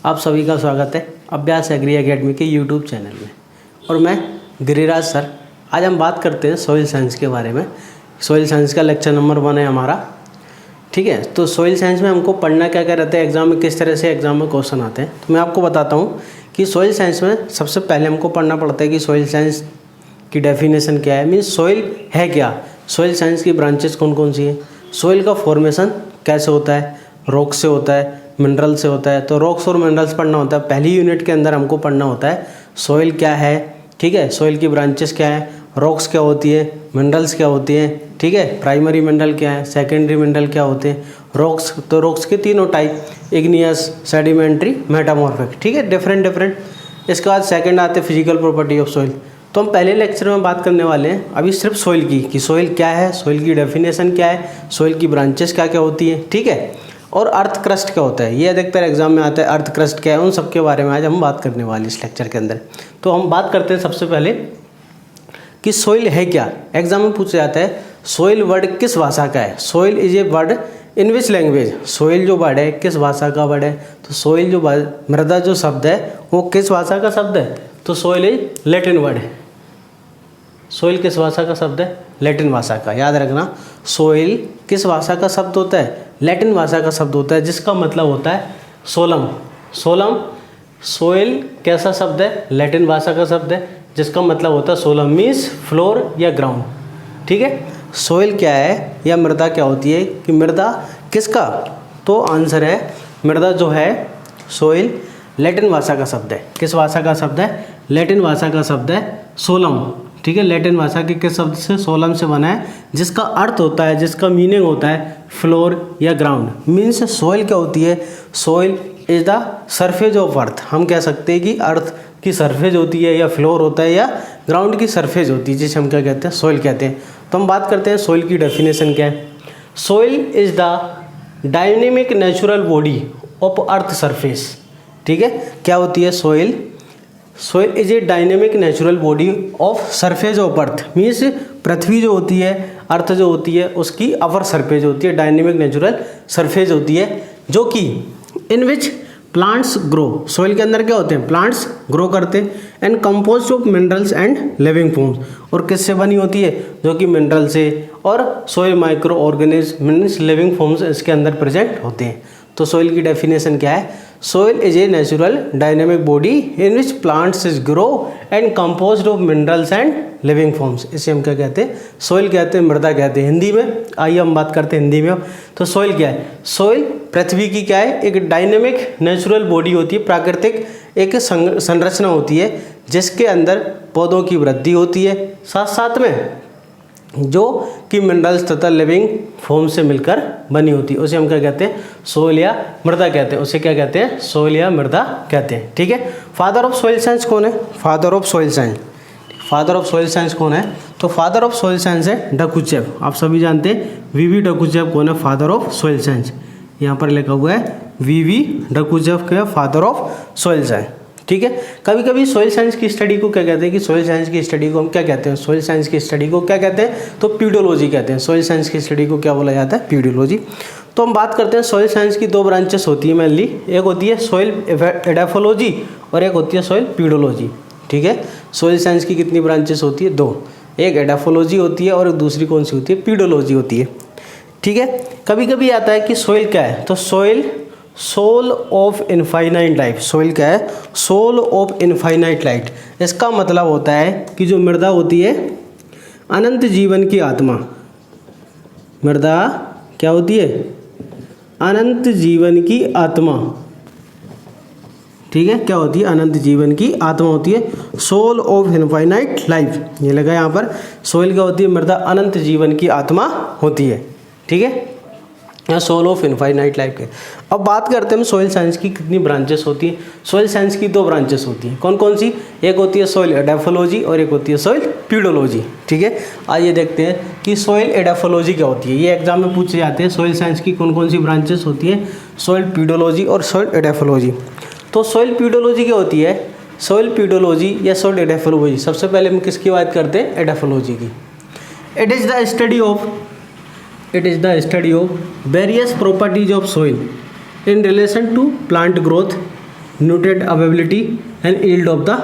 आप सभी का स्वागत है अभ्यास एग्री एकेडमी के यूट्यूब चैनल में। और मैं गिरिराज सर। आज हम बात करते हैं सॉइल साइंस के बारे में। सॉइल साइंस का लेक्चर नंबर 1 है हमारा, ठीक है। तो सॉइल साइंस में हमको पढ़ना क्या क्या रहता है, एग्जाम में किस तरह से एग्जाम में क्वेश्चन आते हैं, तो मैं आपको बताता हूँ कि सॉइल साइंस में सबसे पहले हमको पढ़ना पड़ता है कि सॉइल साइंस की डेफिनेशन क्या है, मीन्स सॉइल है क्या, सॉइल साइंस की ब्रांचेस कौन कौन सी है, सॉइल का फॉर्मेशन कैसे होता है, रॉक से होता है, मिनरल से होता है। तो रॉक्स और मिनरल्स पढ़ना होता है। पहली यूनिट के अंदर हमको पढ़ना होता है सॉइल क्या है, ठीक है, सॉइल की ब्रांचेस क्या है, रॉक्स क्या होती है, मिनरल्स क्या होती हैं, ठीक है, प्राइमरी मिनरल क्या है, सेकेंडरी मिनरल क्या होते हैं, रॉक्स। तो रॉक्स के तीनों टाइप, इग्नियस, सेडिमेंट्री, मेटामॉर्फिक, ठीक है, डिफरेंट। इसके बाद सेकंड आते हैं फिजिकल प्रॉपर्टी ऑफ सॉइल। तो हम पहले लेक्चर में बात करने वाले हैं अभी सिर्फ सॉइल की, कि सॉइल क्या है, सॉइल की डेफिनेशन क्या है, सॉइल की ब्रांचेस क्या क्या होती है, ठीक है, और अर्थ क्रस्ट क्या होता है। ये अधिकतर एग्जाम में आता है, अर्थ क्रस्ट क्या है, उन सब के बारे में आज हम बात करने वाले इस लेक्चर के अंदर। तो हम बात करते हैं सबसे पहले कि सॉइल है क्या। एग्जाम में पूछा जाता है सॉइल वर्ड किस भाषा का है, soil is a word in which language. Soil जो वर्ड है किस भाषा का वर्ड है, तो सॉइल जो मृदा जो शब्द है वो किस भाषा का शब्द है, तो सॉइल इज लैटिन वर्ड है। सॉइल किस भाषा का शब्द है, लैटिन भाषा का। याद रखना, सॉइल किस भाषा का शब्द होता है, लैटिन भाषा का शब्द होता है, जिसका मतलब होता है सोलम। सॉइल कैसा शब्द है, लैटिन भाषा का शब्द है, जिसका मतलब होता है सोलम, मीन्स फ्लोर या ग्राउंड, ठीक है। सॉइल क्या है या मृदा क्या होती है, कि मृदा किसका, तो आंसर है मृदा जो है सॉइल लैटिन भाषा का शब्द है। किस भाषा का शब्द है, लैटिन भाषा का शब्द है सोलम, ठीक है। लैटिन भाषा के किस शब्द से, सोलम से बना है, जिसका अर्थ होता है, जिसका मीनिंग होता है फ्लोर या ग्राउंड। मीन्स सॉइल क्या होती है, soil is the suffrage of earth. हम कह सकते हैं कि अर्थ की सरफेज होती है, या फ्लोर होता है, या ग्राउंड की सरफेज होती है, जिसे हम क्या कहते हैं, सॉइल कहते हैं। तो हम बात करते हैं सॉइल की डेफिनेशन क्या है। Soil is the dynamic natural body of earth surface, ठीक है। क्या होती है soil, soil is a dynamic natural body of surface of earth, means पृथ्वी जो होती है, अर्थ जो होती है, उसकी अपर सरफेस होती है, डायनेमिक नेचुरल सरफेस होती है, जो कि इन विच प्लांट्स ग्रो। सॉइल के अंदर क्या होते हैं, प्लांट्स ग्रो करते हैं, and composed of minerals and living forms. और किससे बनी होती है, जो कि मिनरल से और soil micro organism means living forms इसके अंदर प्रेजेंट होते हैं। तो सॉइल की डेफिनेशन क्या है, soil is a natural dynamic body in which plants is grow and composed of minerals and living forms. इसे हम क्या कहते हैं, सॉइल कहते हैं, मृदा कहते हैं हिंदी में। आइए हम बात करते हैं हिंदी में। तो सॉइल क्या है, सॉइल पृथ्वी की क्या है, एक डायनेमिक नेचुरल बॉडी होती है, प्राकृतिक एक संरचना होती है, जिसके अंदर पौधों की वृद्धि होती है, साथ साथ में जो कि मिनरल्स तथा लिविंग फॉर्म से मिलकर बनी होती है। उसे हम क्या कहते हैं, सॉइल या मृदा कहते हैं। उसे क्या कहते हैं, सॉइल या मृदा कहते हैं, ठीक है। फादर ऑफ सॉइल साइंस कौन है, father of soil science, father of soil science कौन है, तो फादर ऑफ सॉइल साइंस है डकुचेव। आप सभी जानते हैं वीवी डकुचेव कौन है, फादर ऑफ सॉइल साइंस। यहाँ पर लिखा हुआ है वीवी डकुचेव क्या, फादर ऑफ सॉइल साइंस, ठीक है। कभी कभी सॉइल साइंस की स्टडी को क्या कहते हैं, कि सॉइल साइंस की स्टडी को हम क्या कहते हैं, सॉइल साइंस की स्टडी को क्या कहते हैं, तो पीडोलॉजी कहते हैं। सॉइल साइंस की स्टडी को क्या बोला जाता है, पीडोलॉजी। तो हम बात करते हैं सॉइल साइंस की दो ब्रांचेस होती है मेनली, एक होती है सॉइल एडाफोलॉजी और एक होती है सॉइल पीडोलॉजी, ठीक है। सॉइल साइंस की कितनी ब्रांचेस होती है, दो, एक एडाफोलॉजी होती है और दूसरी कौन सी होती है, पीडोलॉजी होती है, ठीक है। कभी कभी आता है कि सॉइल क्या है, तो soil soul of infinite life. Soil क्या है, सोल ऑफ इनफाइनाइट लाइफ। इसका मतलब होता है कि जो मृदा होती है अनंत जीवन की आत्मा। मृदा क्या होती है, अनंत जीवन की आत्मा, ठीक है। क्या होती है, अनंत जीवन की आत्मा होती है, सोल ऑफ इनफाइनाइट लाइफ। ये लगा यहाँ पर, सोइल क्या होती है, मृदा अनंत जीवन की आत्मा होती है, ठीक है, सोल ऑफ इनफाइनाइट लाइफ के। अब बात करते हैं सॉइल साइंस की कितनी ब्रांचेस होती हैं। सॉइल साइंस की दो ब्रांचेस होती हैं, कौन कौन सी, एक होती है सॉइल एडाफोलॉजी और एक होती है सॉइल पीडोलॉजी, ठीक है। आइए देखते हैं कि सॉइल एडाफोलॉजी क्या होती है। ये एग्जाम में पूछे जाते हैं सॉइल साइंस की कौन कौन सी ब्रांचेस होती हैं, सॉइल पीडोलॉजी और सॉइल एडाफोलॉजी। तो सॉइल पीडोलॉजी क्या होती है, सॉइल पीडोलॉजी या सॉइल एडाफोलॉजी। सबसे पहले हम किसकी बात करते हैं, एडाफोलॉजी की। It is the study of various properties of soil in relation to plant growth, nutrient availability and yield of the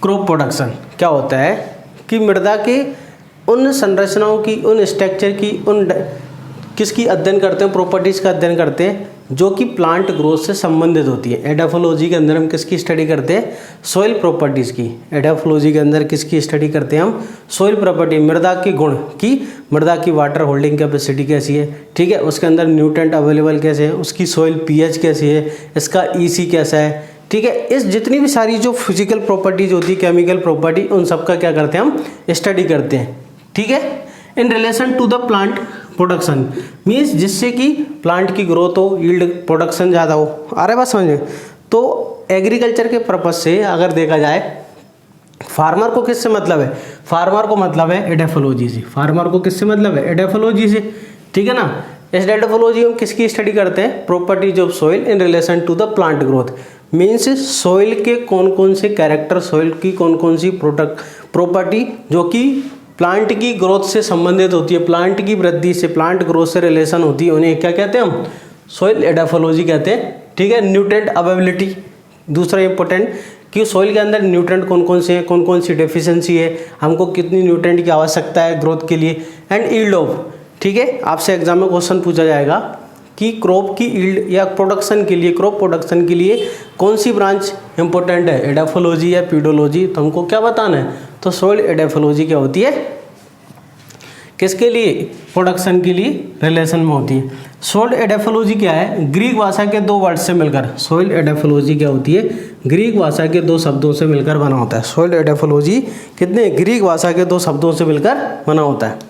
crop production. क्या होता है कि मृदा के उन संरचनाओं की, उन स्ट्रक्चर की, उन किसकी अध्ययन करते हैं, प्रॉपर्टीज़ का अध्ययन करते हैं जो कि प्लांट ग्रोथ से संबंधित होती है। एडाफोलॉजी के अंदर हम किसकी स्टडी करते हैं, सॉइल प्रॉपर्टीज़ की। एडाफोलॉजी के अंदर किसकी स्टडी करते हैं हम, सॉइल प्रॉपर्टी, मृदा के गुण की, मृदा की वाटर होल्डिंग कैपेसिटी कैसी है, ठीक है, उसके अंदर न्यूट्रेंट अवेलेबल कैसे हैं, उसकी सॉइल पीएच कैसी है, इसका ईसी कैसा है, ठीक है। इस जितनी भी सारी जो फिजिकल प्रॉपर्टीज होती है, केमिकल प्रॉपर्टी, उन सब का क्या करते हैं हम, स्टडी करते हैं, ठीक है। In relation to the plant production means जिससे कि प्लांट की ग्रोथ हो, यील्ड प्रोडक्शन ज़्यादा हो। आ रहा है बात समझ में। तो एग्रीकल्चर के पर्पज से अगर देखा जाए, फार्मर को किससे मतलब है, फार्मर को मतलब है एडाफोलॉजी से। फार्मर को किससे मतलब है, एडाफोलॉजी से, ठीक है ना। इस एडाफोलॉजी में किसकी स्टडी करते हैं, properties of soil in relation to the plant growth. Means soil के कौन कौन से कैरेक्टर, सॉइल की कौन कौन सी प्रॉपर्टी जो कि प्लांट की ग्रोथ से संबंधित होती है, प्लांट की वृद्धि से, प्लांट ग्रोथ से रिलेशन होती है, उन्हें क्या कहते हैं हम, सॉइल एडाफोलॉजी कहते हैं, ठीक है। न्यूट्रिएंट अवेलेबिलिटी दूसरा इंपॉर्टेंट कि सॉइल के अंदर न्यूट्रिएंट कौन कौन से हैं, कौन कौन सी डेफिशिएंसी है, हमको कितनी न्यूट्रिएंट की आवश्यकता है ग्रोथ के लिए, एंड यील्ड ऑफ, ठीक है। आपसे एग्जाम में क्वेश्चन पूछा जाएगा कि क्रॉप की यील्ड या प्रोडक्शन के लिए, क्रॉप प्रोडक्शन के लिए कौन सी ब्रांच इंपॉर्टेंट है, एडाफोलॉजी या पीडोलॉजी, तो हमको क्या बताना है, तो सॉइल एडाफोलॉजी क्या होती है, किसके लिए, प्रोडक्शन के लिए रिलेशन में होती है। सॉइल एडाफोलॉजी क्या है, ग्रीक भाषा के दो वर्ड से मिलकर, सॉइल एडाफोलॉजी क्या होती है, ग्रीक भाषा के दो शब्दों से मिलकर बना होता है। सॉइल एडाफोलॉजी कितने, ग्रीक भाषा के दो शब्दों से मिलकर बना होता है।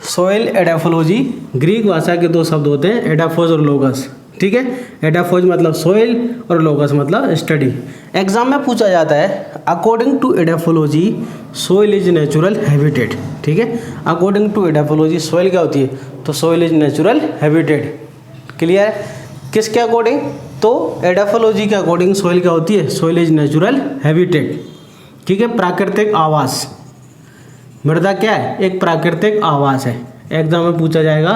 सॉइल एडाफोलॉजी ग्रीक भाषा के दो शब्द होते हैं, एडाफोज और लोगस, ठीक है। एडाफोज मतलब सॉइल और लोगस मतलब स्टडी। एग्जाम में पूछा जाता है according to edaphology soil is natural habitat, ठीक है। अकॉर्डिंग टू एडाफोलॉजी सॉइल क्या होती है, तो soil is natural habitat. Clear है, किसके अकॉर्डिंग, तो एडाफोलॉजी के अकॉर्डिंग सॉइल क्या होती है, सॉइल इज नेचुरल हैबिटेट, ठीक है, प्राकृतिक आवास। मृदा क्या है, एक प्राकृतिक आवास है। एग्जाम में पूछा जाएगा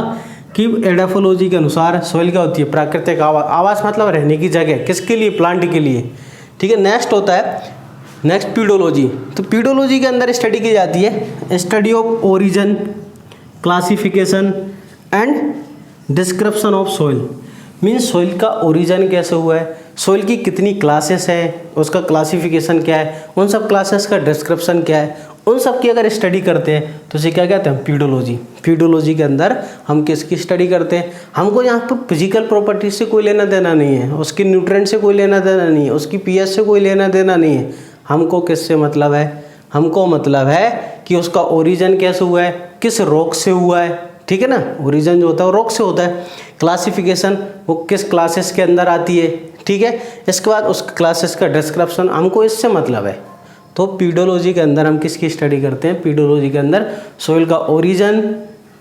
कि एडाफोलॉजी के अनुसार सॉइल क्या होती है, प्राकृतिक आवास। आवास मतलब रहने की जगह, किसके लिए, प्लांट के लिए, ठीक है। नेक्स्ट होता है, नेक्स्ट पीडोलॉजी। तो पीडोलॉजी के अंदर स्टडी की जाती है study of origin, classification and description of soil. Means soil का ओरिजिन कैसे हुआ है, सॉइल की कितनी क्लासेस है, उसका क्लासिफिकेशन क्या है, उन सब क्लासेस का डिस्क्रिप्शन क्या है, उन सब की अगर स्टडी करते हैं तो उसे क्या कहते हैं, पीडोलॉजी। पीडोलॉजी के अंदर हम किसकी स्टडी करते हैं, हमको यहाँ पर फिजिकल प्रॉपर्टी से कोई लेना देना नहीं है, उसके न्यूट्रिएंट से कोई लेना देना नहीं है, उसकी पीएच से कोई लेना देना नहीं है। हमको किससे मतलब है, हमको मतलब है कि उसका ओरिजिन कैसे हुआ है, किस रॉक से हुआ है, ठीक है ना। ओरिजिन जो होता है वो रॉक से होता है। क्लासिफिकेशन वो किस क्लासेस के अंदर आती है, ठीक है। इसके बाद उस क्लासेस का डिस्क्रिप्शन, हमको इससे मतलब है। तो पीडोलॉजी के अंदर हम किसकी स्टडी करते हैं, पीडोलॉजी के अंदर सॉइल का ओरिजिन,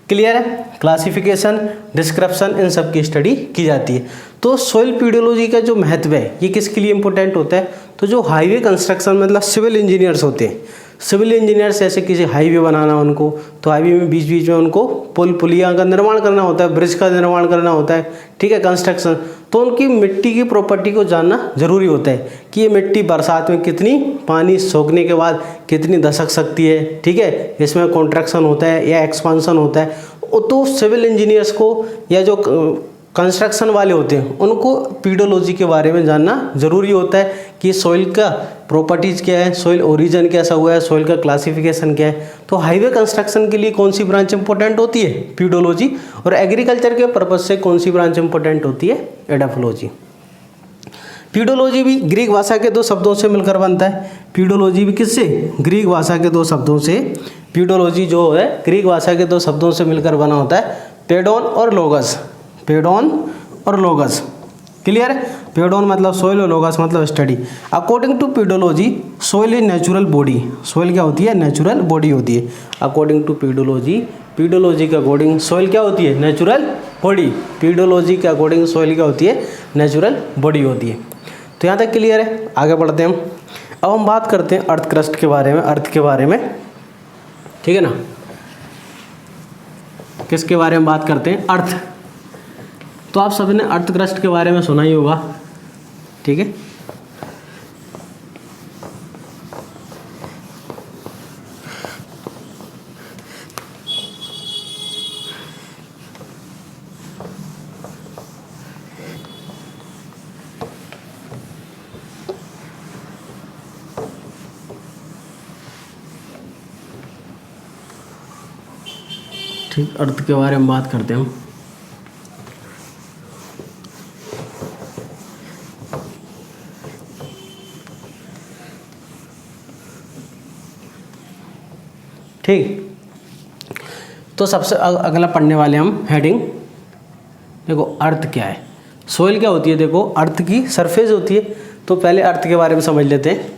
क्लियर है, क्लासिफिकेशन, डिस्क्रिप्शन, इन सब की स्टडी की जाती है। तो सॉइल पीडोलॉजी का जो महत्व है ये किसके लिए इंपॉर्टेंट होता है, तो जो हाईवे कंस्ट्रक्शन मतलब सिविल इंजीनियर्स होते हैं, सिविल इंजीनियर्स ऐसे किसी हाईवे बनाना उनको, तो हाईवे में बीच बीच में उनको पुल पुलिया का निर्माण करना होता है, ब्रिज का निर्माण करना होता है, ठीक है, कंस्ट्रक्शन। तो उनकी मिट्टी की प्रॉपर्टी को जानना जरूरी होता है कि ये मिट्टी बरसात में कितनी पानी सोखने के बाद कितनी दशक सकती है, ठीक है, इसमें कॉन्ट्रैक्शन होता है या एक्सपांसन होता है। तो सिविल इंजीनियर्स को या जो कंस्ट्रक्शन वाले होते हैं उनको पीडोलॉजी के बारे में जानना जरूरी होता है कि सॉइल का प्रॉपर्टीज़ क्या है, सॉइल ओरिजिन कैसा हुआ है, सॉइल का क्लासिफिकेशन क्या है। तो हाईवे कंस्ट्रक्शन के लिए कौन सी ब्रांच इंपॉर्टेंट होती है, पीडोलॉजी। और एग्रीकल्चर के पर्पज से कौन सी ब्रांच इंपॉर्टेंट होती है, एडाफोलॉजी। पीडोलॉजी भी ग्रीक भाषा के दो शब्दों से मिलकर बनता है। पीडोलॉजी भी किससे, ग्रीक भाषा के दो शब्दों से। पीडोलॉजी जो है ग्रीक भाषा के दो शब्दों से मिलकर बना होता है, पेडोन और लोगस। पेडोन और लोगस, क्लियर है। पेडोन मतलब सोइल और लोगस मतलब study. According to pedology soil is natural body. Soil क्या होती है, नेचुरल बॉडी होती है। अकॉर्डिंग टू पीडोलॉजी, पीडोलॉजी के अकॉर्डिंग सोइल क्या होती है, नेचुरल बॉडी। पीडोलॉजी के अकॉर्डिंग सोइल क्या होती है, नेचुरल बॉडी होती है। तो यहाँ तक क्लियर है, आगे बढ़ते हैं हम। अब हम बात करते हैं अर्थ क्रस्ट के बारे में, अर्थ के बारे में, ठीक है ना। किसके बारे में बात करते हैं, अर्थ। तो आप सभी ने अर्थ क्रस्ट के बारे में सुना ही होगा, ठीक है। ठीक, अर्थ के बारे में बात करते हैं हम। ठीक, तो सबसे अगला पढ़ने वाले हम हेडिंग, देखो अर्थ क्या है, सोइल क्या होती है। देखो अर्थ की सरफेस होती है, तो पहले अर्थ के बारे में समझ लेते हैं।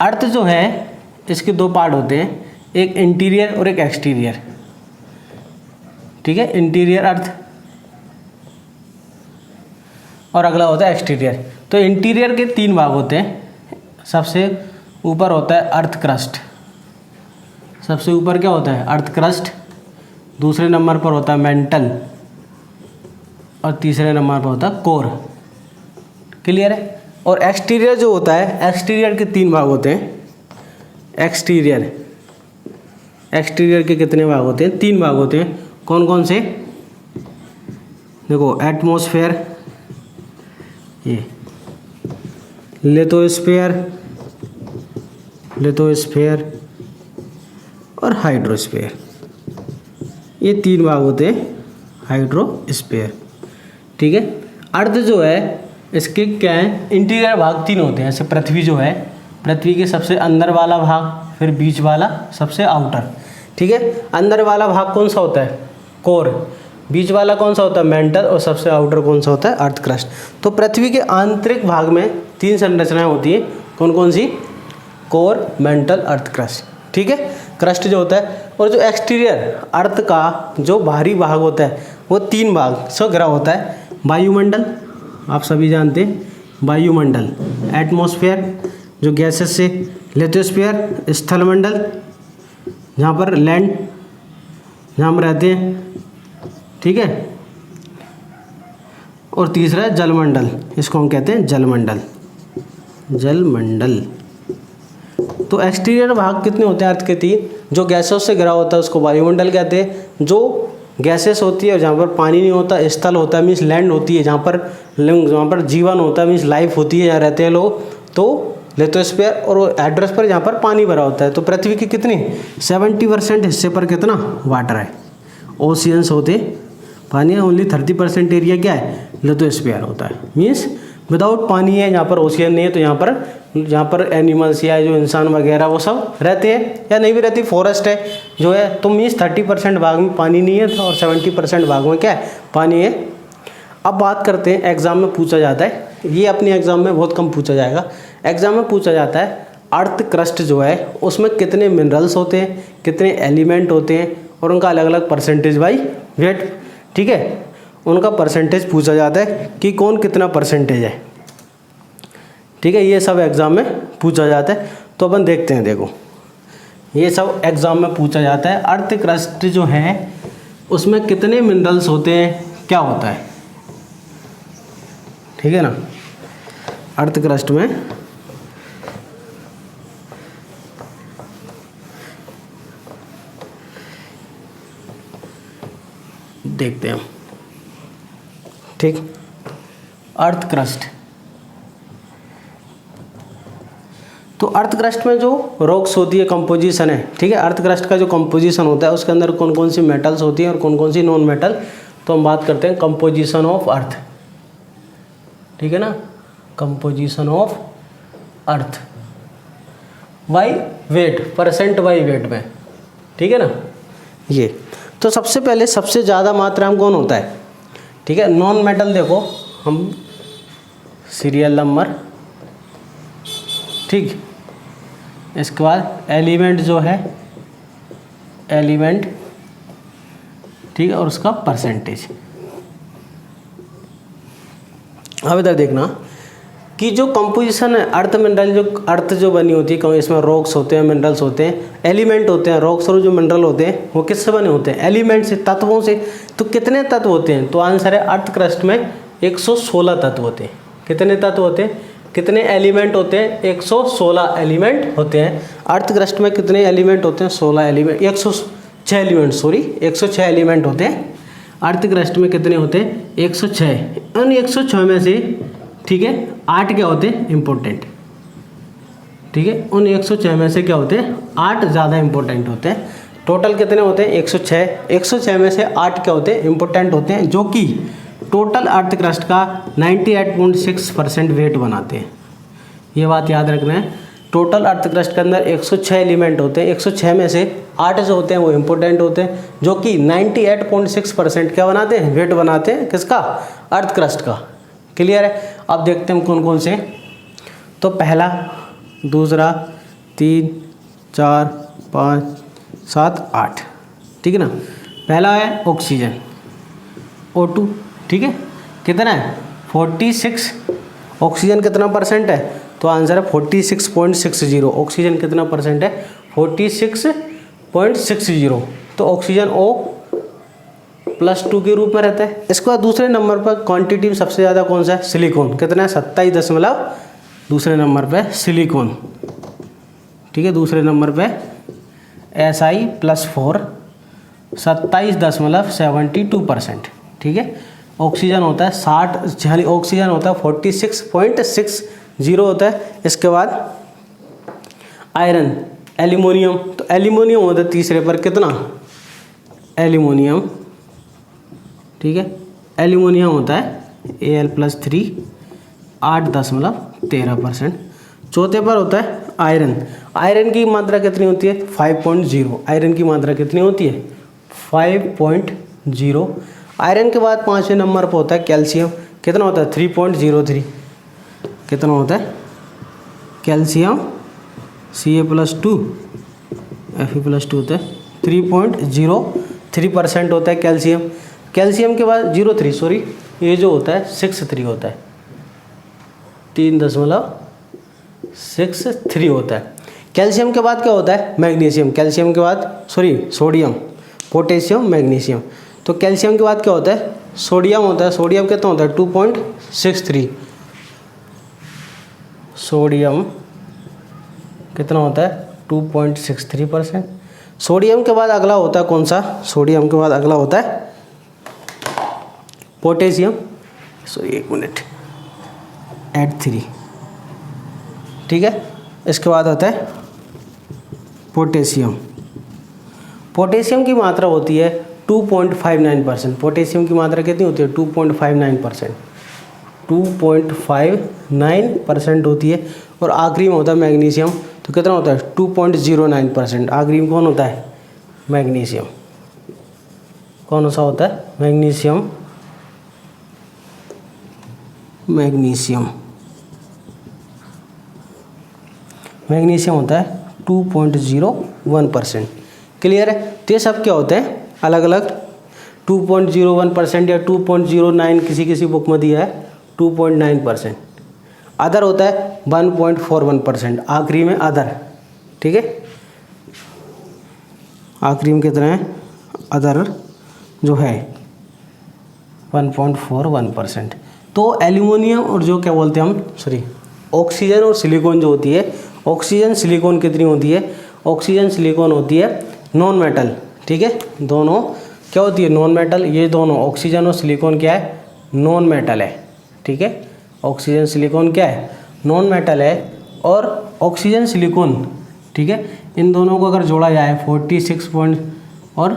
अर्थ जो है इसके दो पार्ट होते हैं, एक इंटीरियर और एक एक्सटीरियर। ठीक है, इंटीरियर अर्थ और अगला होता है एक्सटीरियर। तो इंटीरियर के तीन भाग होते हैं। सबसे ऊपर होता है अर्थ क्रस्ट, सबसे ऊपर क्या होता है अर्थ क्रस्ट, दूसरे नंबर पर होता है मेंटल और तीसरे नंबर पर होता है कोर। क्लियर है। और एक्सटीरियर जो होता है, एक्सटीरियर के तीन भाग होते हैं। एक्सटीरियर के कितने भाग होते हैं? तीन भाग होते हैं। कौन कौन से? देखो एटमॉस्फेयर, ये लिथोस्फीयर और हाइड्रोस्फीयर, ये तीन भाग होते हैं हाइड्रोस्फीयर। ठीक है। अर्थ जो है इसके क्या है, इंटीरियर भाग तीन होते हैं। जैसे पृथ्वी जो है, पृथ्वी के सबसे अंदर वाला भाग, फिर बीच वाला, सबसे आउटर। ठीक है। अंदर वाला भाग कौन सा होता है? कोर। बीच वाला कौन सा होता है? मेंटल। और सबसे आउटर कौन सा होता है? Earth crust. तो पृथ्वी के आंतरिक भाग में तीन संरचनाएं होती हैं। कौन कौन सी? Core, mantle, earth crust. ठीक है, क्रस्ट जो होता है। और जो एक्सटीरियर अर्थ का जो बाहरी भाग होता है वो तीन भाग से घिरा होता है। वायुमंडल, आप सभी जानते हैं, वायुमंडल। एटमॉस्फेयर जो गैसेस से, लिथोस्फीयर स्थलमंडल जहाँ पर लैंड, जहाँ हम रहते हैं। ठीक है। और तीसरा है जलमंडल, इसको हम कहते हैं जलमंडल। तो एक्सटीरियर भाग कितने होते हैं अर्थ के? तीन। जो गैसों से घिरा होता है उसको वायुमंडल कहते हैं। जो गैसेस होती है और जहाँ पर पानी नहीं होता, स्थल होता है मीन्स लैंड होती है, जहाँ पर जीवन होता है मीन्स लाइफ होती है, जहाँ रहते हैं लोग, तो लिथोस्फीयर। और हाइड्रोस्फीयर जहाँ पर पानी भरा होता है। तो पृथ्वी की कितनी 70% हिस्से पर कितना वाटर है? ओशियंस होते पानी है। ओनली 30% एरिया क्या है? लिथोस्फीयर होता है। मीन्स विदाउट पानी है, यहाँ पर ओशियन नहीं है। तो यहाँ पर एनिमल्स या जो इंसान वगैरह वो सब रहते हैं या नहीं भी रहती, फॉरेस्ट है जो है। तो मीन्स 30% भाग में पानी नहीं है और 70% भाग में क्या है? पानी है। अब बात करते हैं, एग्जाम में पूछा जाता है, ये अपने एग्जाम में बहुत कम पूछा जाएगा। एग्जाम में पूछा जाता है अर्थ क्रस्ट जो है उसमें कितने मिनरल्स होते हैं, कितने एलिमेंट होते हैं और उनका अलग अलग परसेंटेज बाई वेट। ठीक है, उनका परसेंटेज पूछा जाता है कि कौन कितना परसेंटेज है। ठीक है, ये सब एग्ज़ाम में पूछा जाता है। तो अपन देखते हैं, देखो ये सब एग्ज़ाम में पूछा जाता है। अर्थ क्रस्ट जो है उसमें कितने मिनरल्स होते हैं, क्या होता है? ठीक है ना। अर्थ क्रस्ट में देखते हैं हम। ठीक, अर्थ क्रस्ट। तो अर्थ क्रस्ट में जो रॉक्स होती है, कंपोजिशन है। ठीक है, अर्थ क्रस्ट का जो कंपोजिशन होता है उसके अंदर कौन कौन सी मेटल्स होती हैं और कौन कौन सी नॉन मेटल। तो हम बात करते हैं कंपोजिशन ऑफ अर्थ। ठीक है ना, composition of earth by wait, percent by wait में। ठीक है ना। ये तो सबसे पहले सबसे ज़्यादा मात्रा में कौन होता है? ठीक है, नॉन मेटल। देखो हम सीरियल नंबर, ठीक। इसके बाद एलिमेंट जो है, एलिमेंट, ठीक है, और उसका परसेंटेज। अब इधर देखना कि जो कंपोजिशन है अर्थ मिनरल, जो अर्थ जो बनी होती है इसमें रॉक्स होते हैं, मिनरल्स होते हैं, एलिमेंट होते हैं। रॉक्स और जो मिनरल होते हैं वो किससे बने होते हैं? एलिमेंट से, तत्वों से। तो कितने तत्व होते हैं? तो आंसर है अर्थ क्रस्ट में 116 तत्व होते हैं। कितने तत्व होते हैं, कितने एलिमेंट होते हैं, 116 एलिमेंट होते हैं। अर्थ क्रस्ट में कितने एलिमेंट होते हैं, 16 एलिमेंट, 106 एलिमेंट, सॉरी 106 एलिमेंट होते हैं। अर्थ क्रस्ट में कितने होते हैं, 106। उन 106 में से, ठीक है, 8 क्या होते हैं, इम्पोर्टेंट, ठीक है। उन 106 में से क्या होते हैं, 8 ज़्यादा इंपॉर्टेंट होते हैं। टोटल कितने होते हैं, 106। 106 में से 8 क्या होते हैं, इंपॉर्टेंट होते हैं, जो कि टोटल अर्थ क्रस्ट का 98.6% वेट बनाते हैं। ये बात याद रखना है। टोटल अर्थ क्रस्ट के अंदर 106 एलिमेंट होते हैं, 106 में से 8 जो होते हैं वो इंपॉर्टेंट होते हैं, जो कि 98.6% क्या बनाते हैं, वेट बनाते हैं, किसका, अर्थ क्रस्ट का। क्लियर है। अब देखते हैं हम कौन कौन से। तो पहला, दूसरा, 3, 4, 5, 7, 8, ठीक है ना। पहला है ऑक्सीजन, O2, ठीक है, कितना है, 46। ऑक्सीजन कितना परसेंट है, तो आंसर है 46.60। ऑक्सीजन कितना परसेंट है, 46.60। तो ऑक्सीजन O+2 के रूप में रहता है। इसके बाद दूसरे नंबर पर क्वांटिटी सबसे ज़्यादा कौन सा है, सिलिकॉन, कितना है, 27 दूसरे नंबर पे सिलिकॉन, ठीक है। दूसरे नंबर पे Si+4 27.72%, ठीक है। ऑक्सीजन होता है 60, यानी ऑक्सीजन होता है 46.60 होता है। इसके बाद आयरन, एल्यूमिनियम, तो एल्यूमिनियम होता है तीसरे पर, कितना, एल्यूमिनियम, ठीक है। एल्यूमिनियम होता है Al+3 8.13%। चौथे पर होता है आयरन। आयरन की मात्रा कितनी होती है, 5.0। आयरन की मात्रा कितनी होती है, 5.0। आयरन के बाद 5वें नंबर पर होता है कैल्शियम, कितना होता है, 3.03। कितना होता है, कैल्शियम Ca+2 Fe+2 होता है 3.03% होता है कैल्शियम। कैल्शियम के बाद 0.3, सॉरी ये जो होता है 6.3 होता है, 3.63 होता है। कैल्शियम के बाद क्या होता है, मैग्नीशियम। कैल्शियम के बाद, सॉरी सोडियम, पोटेशियम, मैग्नीशियम। तो कैल्शियम के बाद क्या होता है, सोडियम होता है। सोडियम कितना होता है, 2.63। सोडियम कितना होता है, 2.63%। सोडियम के बाद अगला होता है कौन सा, सोडियम के बाद अगला होता है पोटेशियम, सॉरी 1 मिनट, 8.3, ठीक है। इसके बाद आता है पोटेशियम। पोटेशियम की मात्रा होती है 2.59%। पोटेशियम की मात्रा कितनी होती है, 2.59%, 2.59% होती है। और आखिरी में होता है मैग्नीशियम, तो कितना होता है, 2.09%। आखिरी में कौन होता है, मैग्नीशियम। कौन सा होता है, मैग्नीशियम, मैग्नीशियम, मैग्नीशियम होता है 2.01%। क्लियर है। तो ये सब क्या होते हैं, अलग अलग 2.01% या 2.09, किसी किसी बुक में दिया है 2.9%। अदर होता है 1.41%, आखिरी में अदर, ठीक है। आखिरी में कितना है, अदर जो है 1.41%। तो एल्यूमिनियम और जो क्या बोलते हैं हम, सॉरी ऑक्सीजन और सिलिकॉन जो होती है, ऑक्सीजन सिलिकॉन कितनी होती है, ऑक्सीजन सिलिकॉन होती है नॉन मेटल, ठीक है। दोनों क्या होती है, नॉन मेटल। ये दोनों ऑक्सीजन और सिलिकॉन क्या है, नॉन मेटल है, ठीक है। ऑक्सीजन सिलिकॉन क्या है, नॉन मेटल है। और ऑक्सीजन सिलिकॉन, ठीक है, इन दोनों को अगर जोड़ा जाए 46 और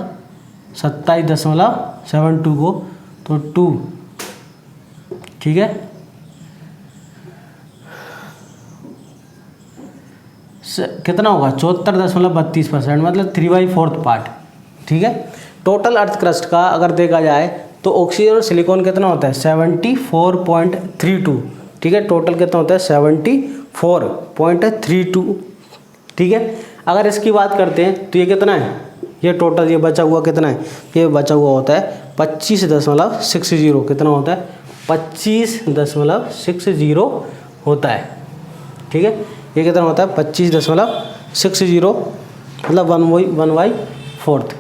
27.72 को, तो 2, ठीक है, कितना होगा, 74.32%, मतलब 3/4 पार्ट, ठीक है। टोटल अर्थ क्रस्ट का अगर देखा जाए तो ऑक्सीजन और सिलिकॉन कितना होता है, 74.32, ठीक है। टोटल कितना होता है, 74.32, ठीक है। अगर इसकी बात करते हैं तो ये कितना है, ये टोटल ये बचा हुआ कितना है, ये बचा हुआ होता है 25.60। कितना होता है, 25.60 होता है, ठीक है। ये कितना होता है, 25.60, मतलब 1/4।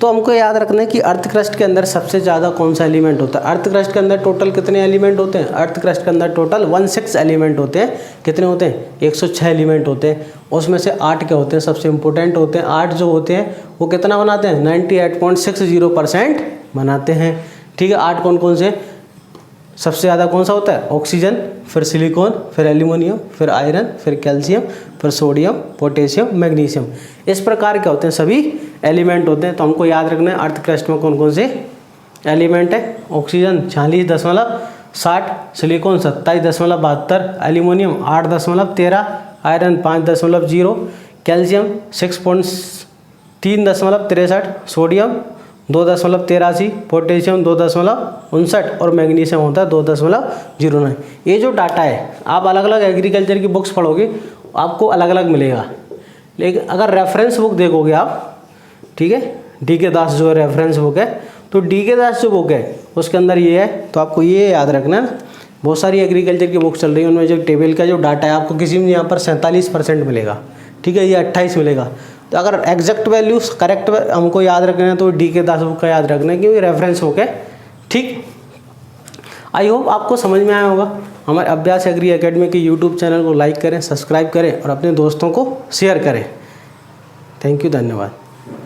तो हमको याद रखना है कि अर्थ क्रस्ट के अंदर सबसे ज़्यादा कौन सा एलिमेंट होता है। अर्थ क्रस्ट के अंदर टोटल कितने एलिमेंट होते हैं? अर्थ क्रस्ट के अंदर टोटल 16 एलिमेंट होते हैं। कितने होते हैं? 106 एलिमेंट होते हैं। उसमें से 8 क्या होते हैं? सबसे इंपॉर्टेंट होते हैं। 8 जो होते हैं वो कितना बनाते हैं? 98.60% बनाते हैं। ठीक है, 8 कौन कौन से? सबसे ज़्यादा कौन सा होता है? ऑक्सीजन, फिर सिलिकॉन, फिर एल्यूमिनियम, फिर आयरन, फिर कैल्शियम, फिर सोडियम, पोटेशियम, मैग्नीशियम। इस प्रकार के होते हैं सभी एलिमेंट होते हैं। तो हमको याद रखना है अर्थ क्रस्ट में कौन कौन से एलिमेंट है। Oxygen 46.60, silicon 27.72, aluminium 8.13, iron 5.0, calcium 6.3.63, sodium 2.83, potassium 2.59 और मैग्नीशियम होता है 2.09। ये जो डाटा है आप अलग अलग एग्रीकल्चर की बुक्स पढ़ोगे आपको अलग अलग मिलेगा, लेकिन अगर रेफरेंस बुक देखोगे आप, ठीक है, DK दास जो रेफरेंस बुक है, तो DK दास जो बुक है उसके अंदर ये है। तो आपको ये याद रखना है, बहुत सारी एग्रीकल्चर की बुक चल रही है, उनमें जो टेबल का जो डाटा है आपको किसी में यहाँ पर 47% मिलेगा, ठीक है, ये 28 मिलेगा। तो अगर एग्जैक्ट वैल्यूज करेक्ट हमको याद रखना है तो DK दास बुक का याद रखना है, क्योंकि रेफरेंस बुक है। ठीक, आई होप आपको समझ में आया होगा। हमारे अभ्यास एग्री एकेडमी के यूट्यूब चैनल को लाइक करें, सब्सक्राइब करें और अपने दोस्तों को शेयर करें। थैंक यू, धन्यवाद।